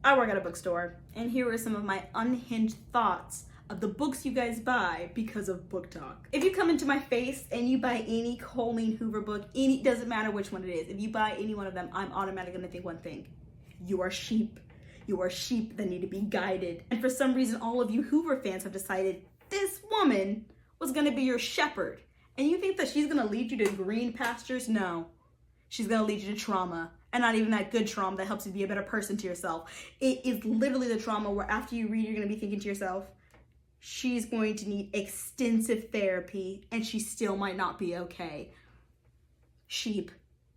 I work at a bookstore, and here are some of my unhinged thoughts of the books you guys buy because of book talk. If you come into my face and you buy any Colleen Hoover book, doesn't matter which one it is, if you buy any one of them, I'm automatically gonna think one thing: you are sheep. You are sheep that need to be guided. And for some reason, all of you Hoover fans have decided this woman was gonna be your shepherd. And you think that she's gonna lead you to green pastures? No. She's gonna lead you to trauma. And not even that good trauma that helps you be a better person to yourself. It is literally the trauma where after you read, you're gonna be thinking to yourself, she's going to need extensive therapy and she still might not be okay. Sheep.